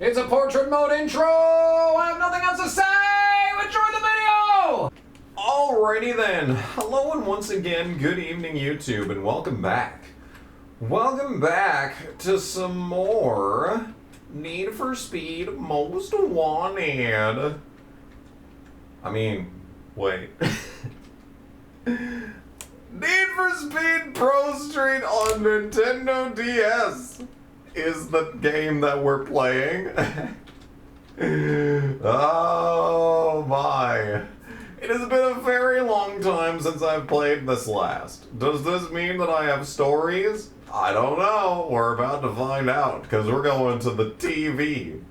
It's a portrait mode intro! I have nothing else to say! Enjoy the video! Alrighty then. Hello and once again, good evening YouTube, and welcome back. Welcome back to some more Need for Speed Most Wanted. I mean, wait. Need for Speed Pro Street on Nintendo DS is the game that we're playing. Oh my. It has been a very long time since I've played this last. Does this mean that I have stories? I don't know. We're about to find out because we're going to the TV.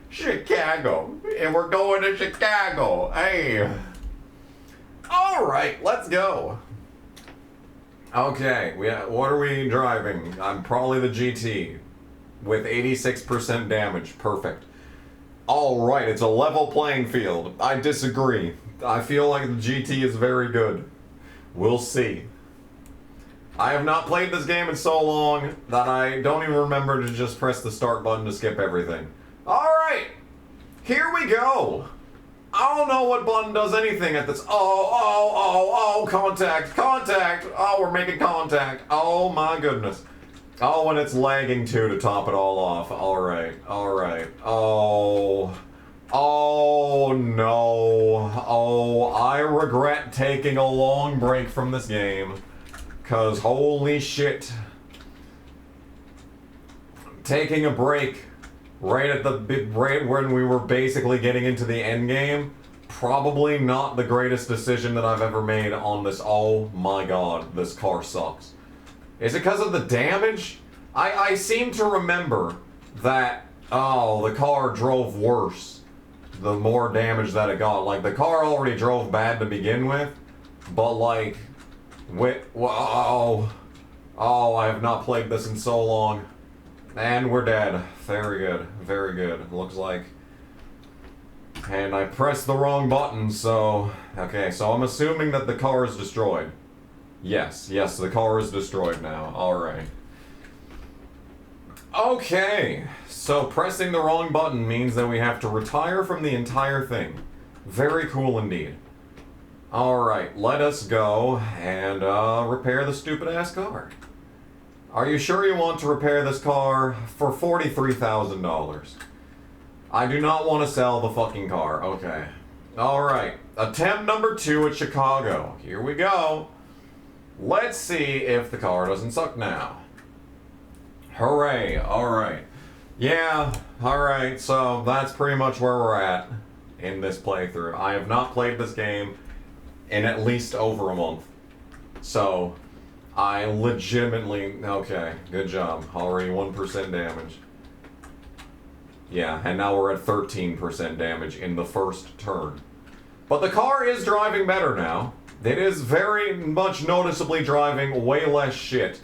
Chicago. And we're going to Chicago. Hey. Alright, let's go. Okay, what are we driving? I'm probably the GT with 86% damage. Perfect. Alright, it's a level playing field. I disagree. I feel like the GT is very good. We'll see. I have not played this game in so long that I don't even remember to just press the start button to skip everything. Alright, here we go. I don't know what button does anything at this. Oh, contact. Oh, we're making contact. Oh my goodness. Oh, and it's lagging too to top it all off. Alright. Oh no. Oh, I regret taking a long break from this game. Cause holy shit. Taking a break right when we were basically getting into the end game, probably not the greatest decision that I've ever made on this. Oh my god, this car sucks. Is it because of the damage? I seem to remember that, oh, the car drove worse the more damage that it got. Like, the car already drove bad to begin with, but like, oh, I have not played this in so long. And we're dead. Very good. Very good. Looks like. And I pressed the wrong button, so. Okay, so I'm assuming that the car is destroyed. Yes, the car is destroyed now. Alright. Okay, so pressing the wrong button means that we have to retire from the entire thing. Very cool indeed. Alright, let us go and repair the stupid ass car. Are you sure you want to repair this car for $43,000? I do not want to sell the fucking car. Okay. Alright. Attempt number 2 at Chicago. Here we go. Let's see if the car doesn't suck now. Hooray. Alright. Yeah. Alright. So that's pretty much where we're at in this playthrough. I have not played this game in at least over a month. So I legitimately, okay, good job. Already 1% damage. Yeah, and now we're at 13% damage in the first turn. But the car is driving better now. It is very much noticeably driving way less shit.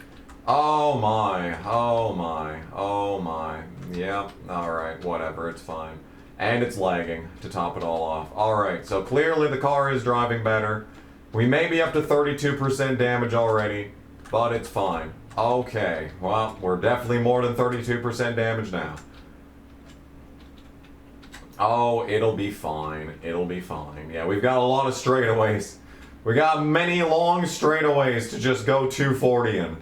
Oh my. Yeah, alright, whatever, it's fine. And it's lagging to top it all off. Alright, so clearly the car is driving better. We may be up to 32% damage already, but it's fine. Okay, well, we're definitely more than 32% damage now. Oh, it'll be fine. It'll be fine. Yeah, we've got a lot of straightaways. We got many long straightaways to just go 240 in.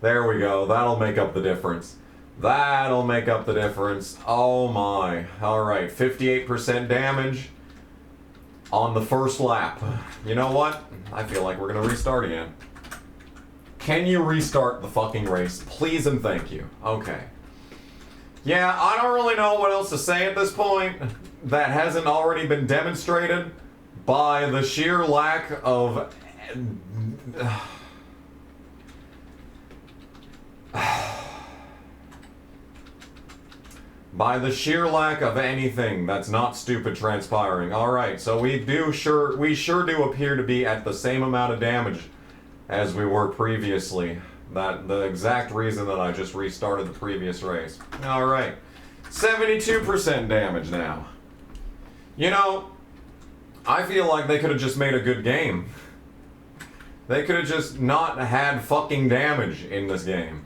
There we go. That'll make up the difference. That'll make up the difference. Oh my. Alright, 58% damage on the first lap. You know what? I feel like we're gonna restart again. Can you restart the fucking race? Please and thank you. Okay. Yeah, I don't really know what else to say at this point that hasn't already been demonstrated by the sheer lack of by the sheer lack of anything that's not stupid transpiring. Alright, so we sure do appear to be at the same amount of damage as we were previously. The exact reason that I just restarted the previous race. Alright. 72% damage now. You know, I feel like they could have just made a good game. They could have just not had fucking damage in this game.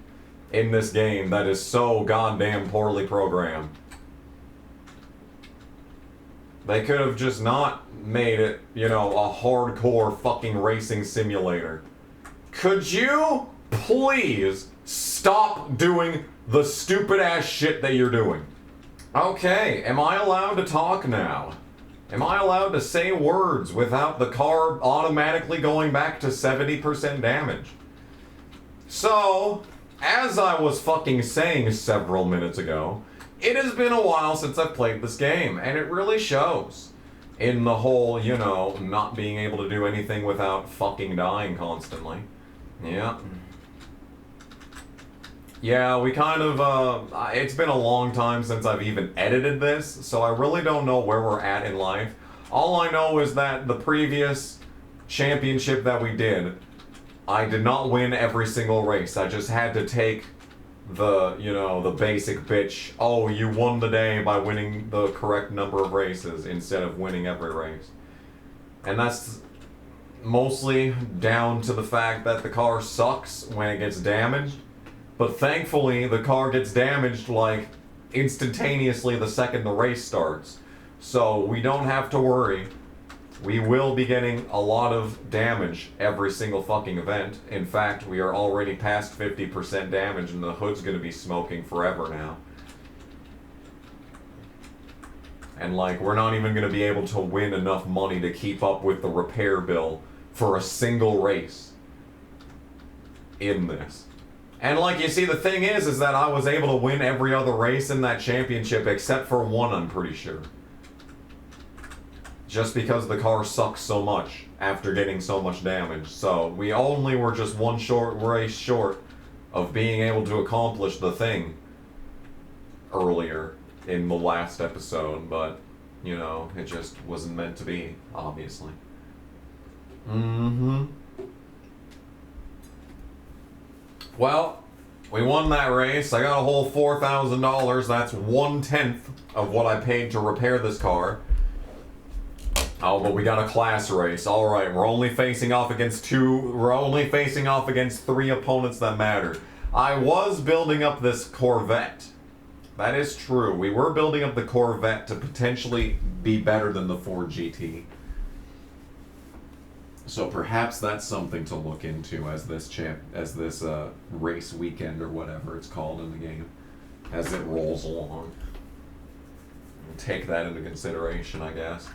In this game that is so goddamn poorly programmed. They could have just not made it, you know, a hardcore fucking racing simulator. Could you please stop doing the stupid ass shit that you're doing? Okay, am I allowed to talk now? Am I allowed to say words without the car automatically going back to 70% damage? So, as I was fucking saying several minutes ago, it has been a while since I've played this game, and it really shows in the whole, you know, not being able to do anything without fucking dying constantly. Yeah. Yeah, we kind of, it's been a long time since I've even edited this, so I really don't know where we're at in life. All I know is that the previous championship that we did, I did not win every single race. I just had to take the, you know, the basic bitch, oh, you won the day by winning the correct number of races instead of winning every race. And that's mostly down to the fact that the car sucks when it gets damaged. But thankfully, the car gets damaged, like, instantaneously the second the race starts. So we don't have to worry. We will be getting a lot of damage every single fucking event. In fact, we are already past 50% damage and the hood's gonna be smoking forever now. And like, we're not even gonna be able to win enough money to keep up with the repair bill for a single race in this. And like, you see, the thing is that I was able to win every other race in that championship except for one, I'm pretty sure. Just because the car sucks so much after getting so much damage. So we only were just one short race short of being able to accomplish the thing earlier in the last episode, but, you know, it just wasn't meant to be, obviously. Well, we won that race. I got a whole $4,000. That's 1/10 of what I paid to repair this car. Oh, but we got a class race. All right, we're only facing off against 3 opponents that matter. I was building up this Corvette. That is true. We were building up the Corvette to potentially be better than the Ford GT. So perhaps that's something to look into as this race weekend or whatever it's called in the game, as it rolls along. Take that into consideration, I guess.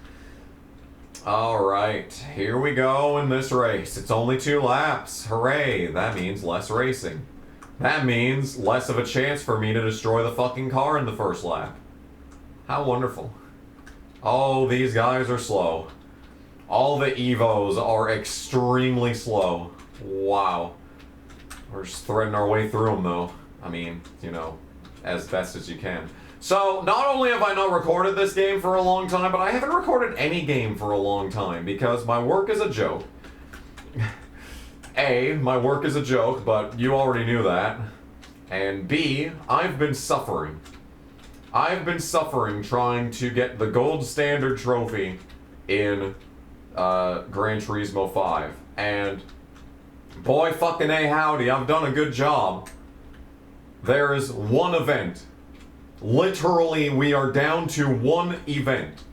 Alright, here we go in this race. It's only 2 laps. Hooray, that means less racing. That means less of a chance for me to destroy the fucking car in the first lap. How wonderful. Oh, these guys are slow. All the Evos are extremely slow. Wow. We're just threading our way through them, though. I mean, you know, as best as you can. So, not only have I not recorded this game for a long time, but I haven't recorded any game for a long time because my work is a joke. A, my work is a joke, but you already knew that. And B, I've been suffering. I've been suffering trying to get the gold standard trophy in Gran Turismo 5. And boy fucking A howdy, I've done a good job. There is one event. Literally, we are down to one event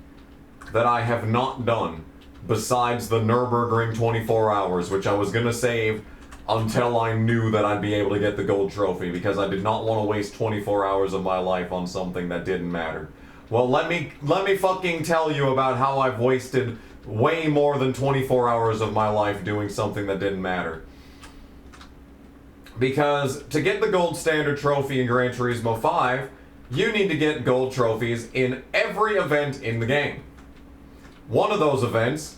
that I have not done besides the Nürburgring 24 hours, which I was gonna save until I knew that I'd be able to get the gold trophy because I did not want to waste 24 hours of my life on something that didn't matter. Well, let me fucking tell you about how I've wasted way more than 24 hours of my life doing something that didn't matter. Because to get the gold standard trophy in Gran Turismo 5, you need to get gold trophies in every event in the game. One of those events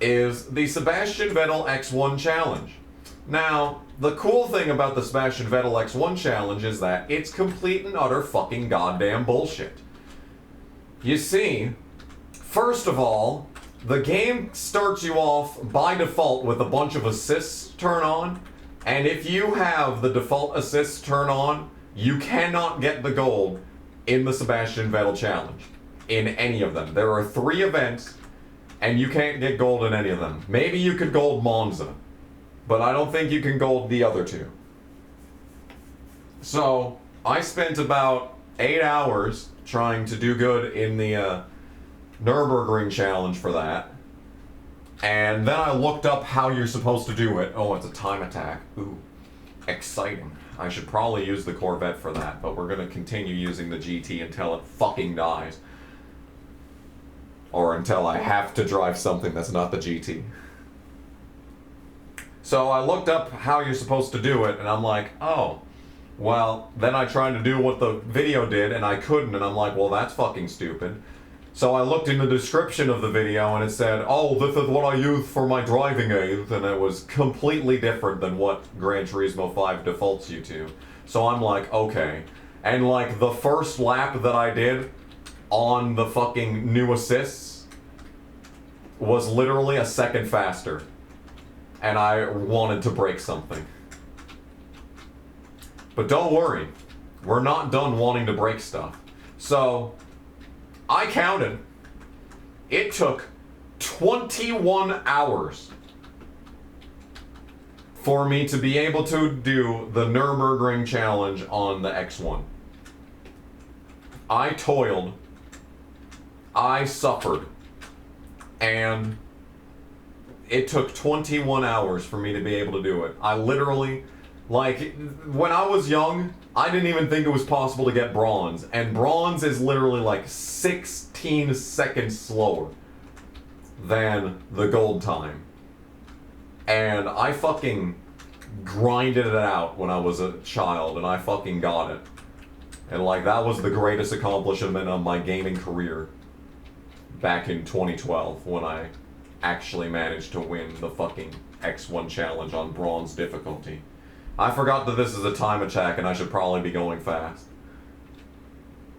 is the Sebastian Vettel X1 Challenge. Now, the cool thing about the Sebastian Vettel X1 Challenge is that it's complete and utter fucking goddamn bullshit. You see, first of all, the game starts you off by default with a bunch of assists turn on, and if you have the default assists turn on, you cannot get the gold in the Sebastian Vettel Challenge. In any of them. There are 3 events, and you can't get gold in any of them. Maybe you could gold Monza, but I don't think you can gold the other 2. So, I spent about 8 hours trying to do good in the Nürburgring challenge for that. And then I looked up how you're supposed to do it. Oh, it's a time attack. Ooh, exciting. I should probably use the Corvette for that, but we're going to continue using the GT until it fucking dies. Or until I have to drive something that's not the GT. So I looked up how you're supposed to do it, and I'm like, oh, well, then I tried to do what the video did, and I couldn't, and I'm like, well, that's fucking stupid. So I looked in the description of the video, and it said, oh, this is what I use for my driving aids, and it was completely different than what Gran Turismo 5 defaults you to. So I'm like, okay. And like, the first lap that I did on the fucking new assists was literally a second faster. And I wanted to break something. But don't worry, we're not done wanting to break stuff. So, I counted. It took 21 hours for me to be able to do the Nürburgring challenge on the X1. I toiled, I suffered, and it took 21 hours for me to be able to do it. I literally, like, when I was young, I didn't even think it was possible to get bronze. And bronze is literally like 16 seconds slower than the gold time. And I fucking grinded it out when I was a child, and I fucking got it. And like, that was the greatest accomplishment of my gaming career back in 2012 when I actually managed to win the fucking X1 challenge on bronze difficulty. I forgot that this is a time attack and I should probably be going fast.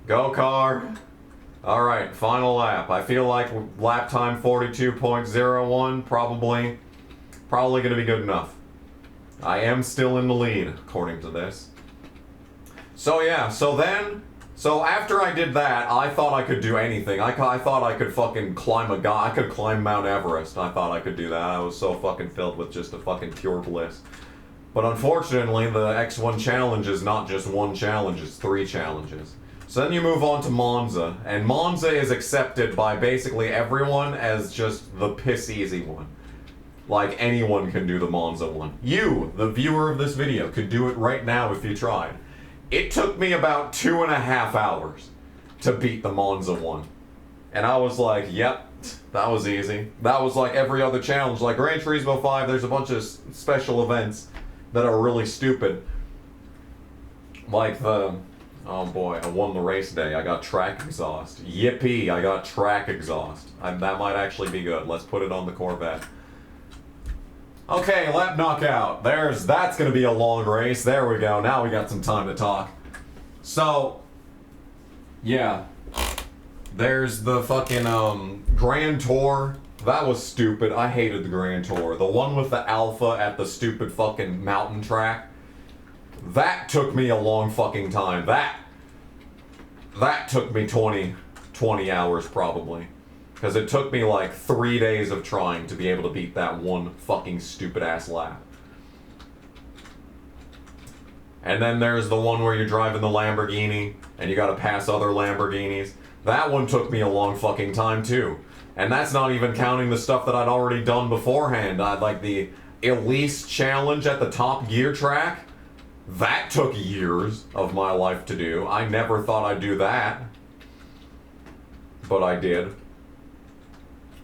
Go car! Alright, final lap. I feel like lap time 42.01, probably gonna be good enough. I am still in the lead, according to this. So yeah, so after I did that, I thought I could do anything. I thought I could fucking climb I could climb Mount Everest. I thought I could do that. I was so fucking filled with just a fucking pure bliss. But unfortunately, the X1 challenge is not just one challenge, it's 3 challenges. So then you move on to Monza, and Monza is accepted by basically everyone as just the piss easy one. Like, anyone can do the Monza one. You, the viewer of this video, could do it right now if you tried. It took me about 2.5 hours to beat the Monza one. And I was like, yep, that was easy. That was like every other challenge. Like Gran Turismo 5, there's a bunch of special events that are really stupid. Like the, oh boy, I won the race day. I got track exhaust. Yippee, I got track exhaust. That might actually be good. Let's put it on the Corvette. Okay, lap knockout. That's gonna be a long race. There we go. Now we got some time to talk. So, yeah. There's the fucking Grand Tour. That was stupid. I hated the Grand Tour. The one with the Alpha at the stupid fucking mountain track. That took me a long fucking time. That took me 20 hours probably. Because it took me like 3 days of trying to be able to beat that one fucking stupid ass lap. And then there's the one where you're driving the Lamborghini and you gotta pass other Lamborghinis. That one took me a long fucking time too. And that's not even counting the stuff that I'd already done beforehand. I'd like the Elise challenge at the Top Gear track. That took years of my life to do. I never thought I'd do that. But I did.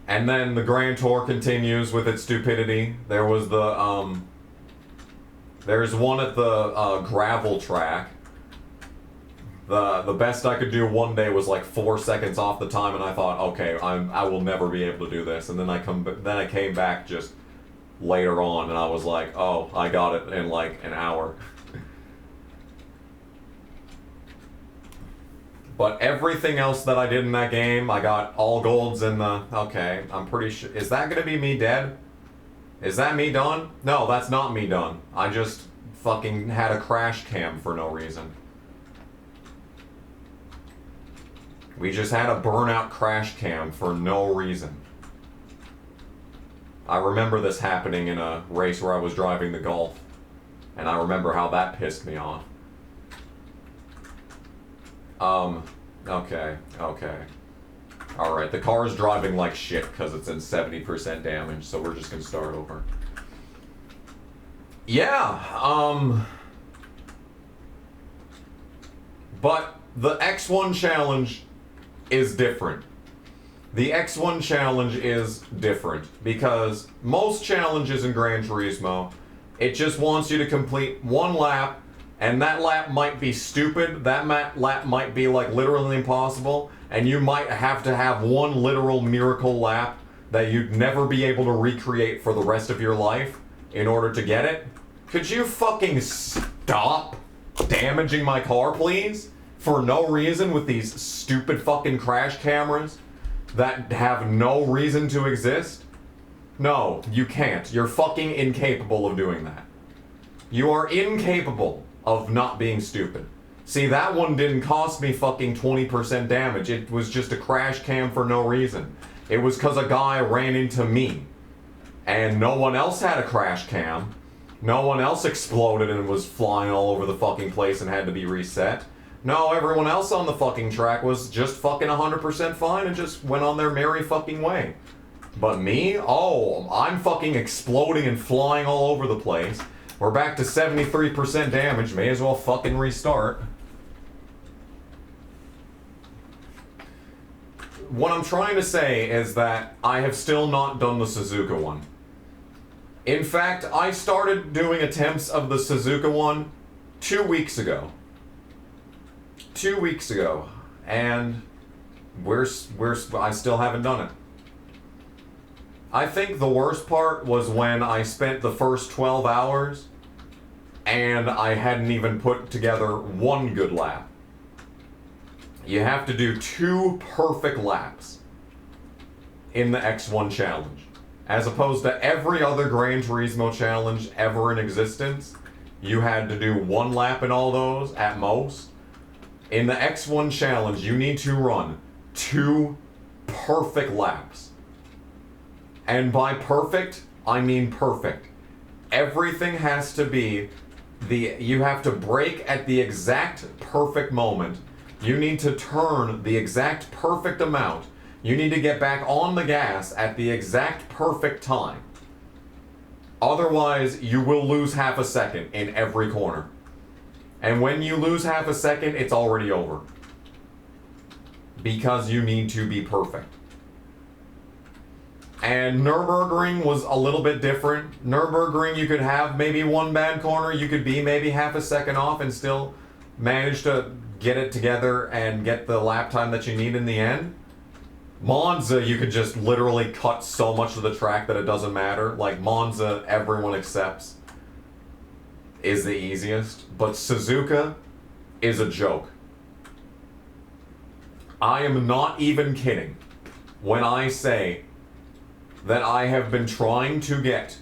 And then the Grand Tour continues with its stupidity. There was the, there's one at the gravel track. The best I could do one day was like 4 seconds off the time, and I thought, okay, I will never be able to do this. And then I came back just later on, and I was like, oh, I got it in like an hour. But everything else that I did in that game, I got all golds in the... Okay, I'm pretty sure... Is that gonna be me dead? Is that me done? No, that's not me done. I just fucking had a crash cam for no reason. We just had a burnout crash cam for no reason. I remember this happening in a race where I was driving the Golf. And I remember how that pissed me off. Okay. Alright, the car is driving like shit because it's in 70% damage, so we're just gonna start over. Yeah, but the X1 challenge is different. The X1 challenge is different because most challenges in Gran Turismo, it just wants you to complete one lap, and that lap might be stupid, that lap might be like literally impossible, and you might have to have one literal miracle lap that you'd never be able to recreate for the rest of your life in order to get it. Could you fucking stop damaging my car, please? For no reason with these stupid fucking crash cameras that have no reason to exist? No, you can't. You're fucking incapable of doing that. You are incapable of not being stupid. See, that one didn't cost me fucking 20% damage. It was just a crash cam for no reason. It was because a guy ran into me. And no one else had a crash cam. No one else exploded and was flying all over the fucking place and had to be reset. No, everyone else on the fucking track was just fucking 100% fine and just went on their merry fucking way. But me? Oh, I'm fucking exploding and flying all over the place. We're back to 73% damage. May as well fucking restart. What I'm trying to say is that I have still not done the Suzuka one. In fact, I started doing attempts of the Suzuka one 2 weeks ago. 2 weeks ago, and I still haven't done it. I think the worst part was when I spent the first 12 hours and I hadn't even put together one good lap. You have to do 2 perfect laps in the X1 challenge. As opposed to every other Gran Turismo challenge ever in existence, you had to do 1 lap in all those at most. In the X1 challenge, you need to run 2 perfect laps. And by perfect, I mean perfect. Everything has to be you have to brake at the exact perfect moment. You need to turn the exact perfect amount. You need to get back on the gas at the exact perfect time. Otherwise, you will lose half a second in every corner. And when you lose half a second, it's already over. Because you need to be perfect. And Nürburgring was a little bit different. Nürburgring, you could have maybe one bad corner, you could be maybe half a second off and still manage to get it together and get the lap time that you need in the end. Monza, you could just literally cut so much of the track that it doesn't matter. Like Monza, everyone accepts is the easiest, but Suzuka is a joke. I am not even kidding when I say that I have been trying to get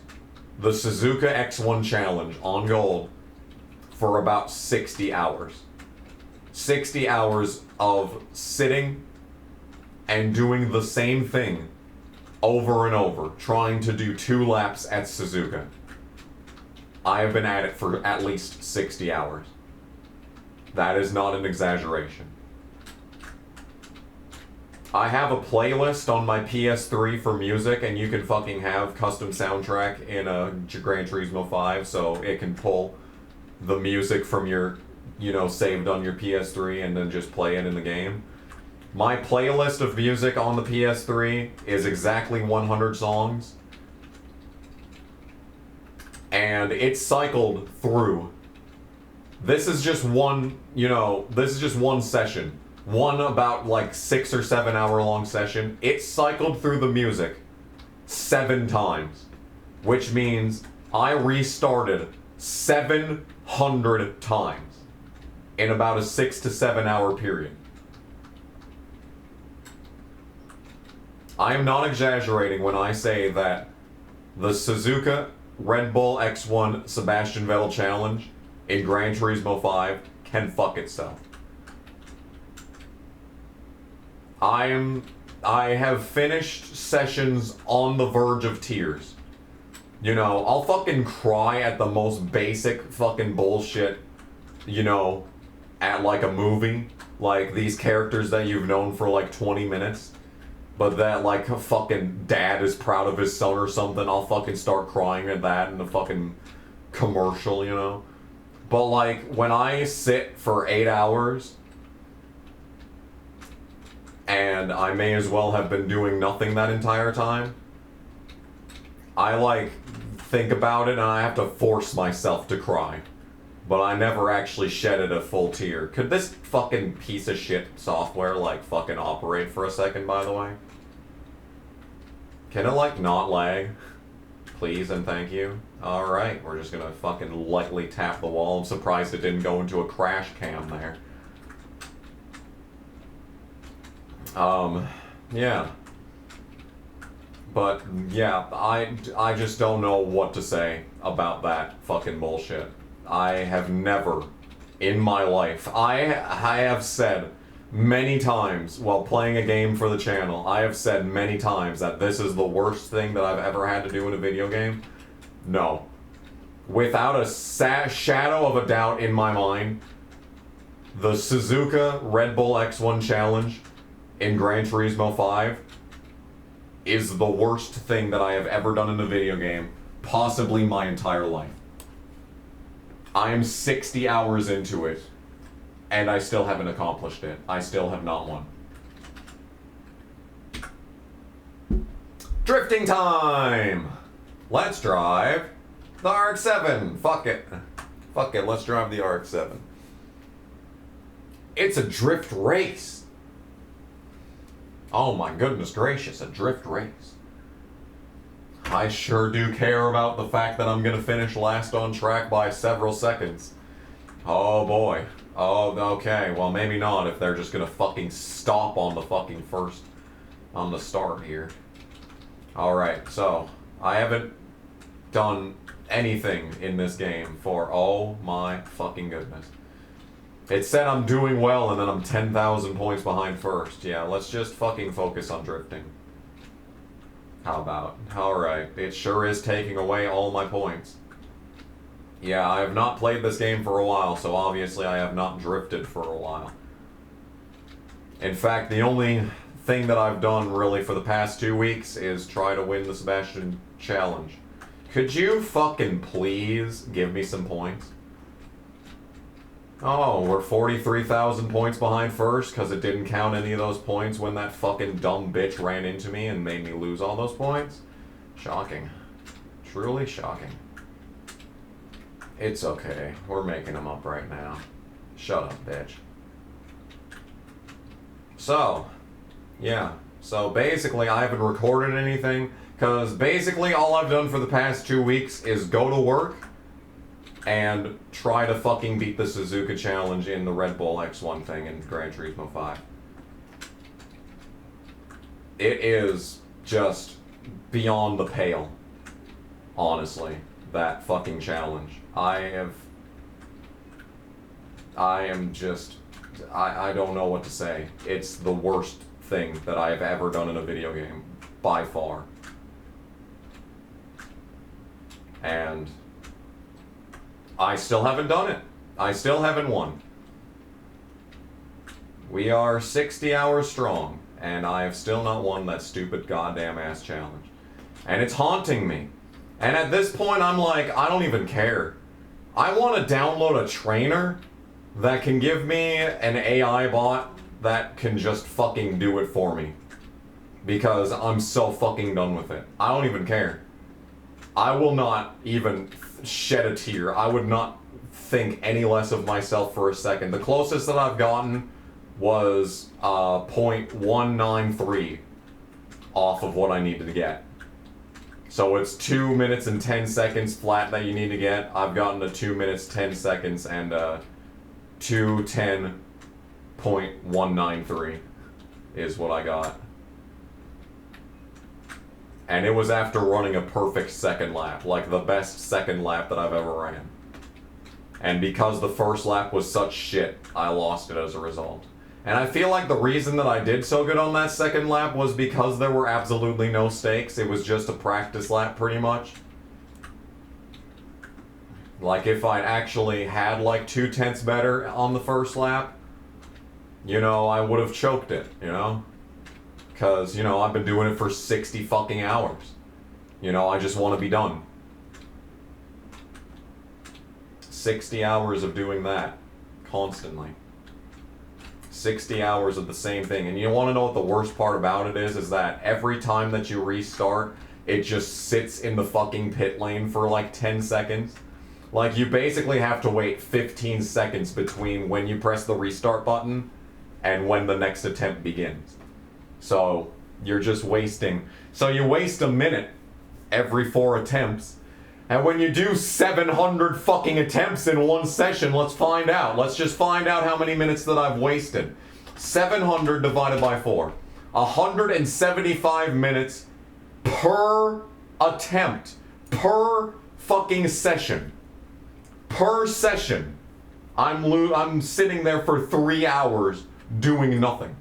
the Suzuka X1 challenge on gold for about 60 hours. 60 hours of sitting and doing the same thing over and over, trying to do 2 laps at Suzuka. I have been at it for at least 60 hours. That is not an exaggeration. I have a playlist on my PS3 for music, and you can fucking have custom soundtrack in a Gran Turismo 5, so it can pull the music from your, saved on your PS3 and then just play it in the game. My playlist of music on the PS3 is exactly 100 songs. And it's cycled through. This is just one, session. One about like 6 or 7 hour long session. It cycled through the music 7 times. Which means I restarted 700 times in about a 6 to 7 hour period. I am not exaggerating when I say that the Suzuka Red Bull X1 Sebastian Vettel Challenge in Gran Turismo 5 can fuck itself. I have finished sessions on the verge of tears. I'll fucking cry at the most basic fucking bullshit, at like a movie. Like these characters that you've known for like 20 minutes. but that, like, a fucking dad is proud of his son or something, I'll fucking start crying at that in the fucking commercial, you know? But, like, when I sit for 8 hours, and I may as well have been doing nothing that entire time, I, like, think about it and I have to force myself to cry. But I never actually shedded a full tear. Could this fucking piece of shit software, like, fucking operate for a second, by the way? Can it, like, not lag? Please and thank you. Alright, we're just gonna fucking lightly tap the wall. I'm surprised it didn't go into a crash cam there. Yeah. But, yeah, I just don't know what to say about that fucking bullshit. I have never, in my life, I have said many times while playing a game for the channel, I have said many times that this is the worst thing that I've ever had to do in a video game. No. Without a shadow of a doubt in my mind, the Suzuka Red Bull X1 Challenge in Gran Turismo 5 is the worst thing that I have ever done in a video game, possibly my entire life. I am 60 hours into it, and I still haven't accomplished it. I still have not won. Drifting time! Let's drive the RX-7. Fuck it. Fuck it, let's drive the RX-7. It's a drift race. Oh my goodness gracious, a drift race. I sure do care about the fact that I'm gonna finish last on track by several seconds. Oh boy. Oh, okay. Well, maybe not if they're just gonna fucking stop on the fucking first, on the start here. Alright, so, I haven't done anything in this game for, oh my fucking goodness. It said I'm doing well and then I'm 10,000 points behind first. Yeah, let's just fucking focus on drifting. How about? Alright, it sure is taking away all my points. Yeah, I have not played this game for a while, so obviously I have not drifted for a while. In fact, the only thing that I've done really for the past 2 weeks is try to win the Sebastian Challenge. Could you fucking please give me some points? Oh, we're 43,000 points behind first because it didn't count any of those points when that fucking dumb bitch ran into me and made me lose all those points? Shocking. Truly shocking. It's okay. We're making them up right now. Shut up, bitch. So, yeah. So basically I haven't recorded anything because basically all I've done for the past 2 weeks is go to work and try to fucking beat the Suzuka Challenge in the Red Bull X1 thing in Gran Turismo 5. It is just beyond the pale, honestly, that fucking challenge. I don't know what to say. It's the worst thing that I have ever done in a video game, by far. And I still haven't done it. I still haven't won. We are 60 hours strong, and I have still not won that stupid goddamn ass challenge. And it's haunting me. And at this point, I'm like, I don't even care. I want to download a trainer that can give me an AI bot that can just fucking do it for me. Because I'm so fucking done with it. I don't even care. I will not even shed a tear. I would not think any less of myself for a second. The closest that I've gotten was .193 off of what I needed to get. So it's 2 minutes and 10 seconds flat that you need to get. I've gotten to 2 minutes 10 seconds and 210.193 is what I got. And it was after running a perfect second lap, like the best second lap that I've ever ran. And because the first lap was such shit, I lost it as a result. And I feel like the reason that I did so good on that second lap was because there were absolutely no stakes. It was just a practice lap, pretty much. Like, if I'd actually had like 2/10 better on the first lap, you know, I would have choked it, you know? Because, you know, I've been doing it for 60 fucking hours. You know, I just want to be done. 60 hours of doing that. Constantly. 60 hours of the same thing. And you want to know what the worst part about it is that every time that you restart, it just sits in the fucking pit lane for like 10 seconds. Like, you basically have to wait 15 seconds between when you press the restart button and when the next attempt begins. So, you're just wasting. So you waste a minute every 4 attempts. And when you do 700 fucking attempts in one session, let's find out. Let's just find out how many minutes that I've wasted. 700 divided by 4. 175 minutes per attempt. Per fucking session. Per session. I'm sitting there for 3 hours doing nothing.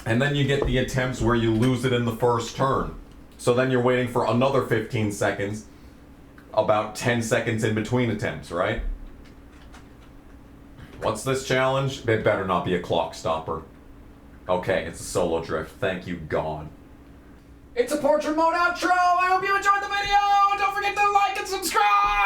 And then you get the attempts where you lose it in the first turn. So then you're waiting for another 15 seconds, about 10 seconds in between attempts, right? What's this challenge? It better not be a clock stopper. Okay, it's a solo drift. Thank you, God. It's a portrait mode outro! I hope you enjoyed the video! Don't forget to like and subscribe!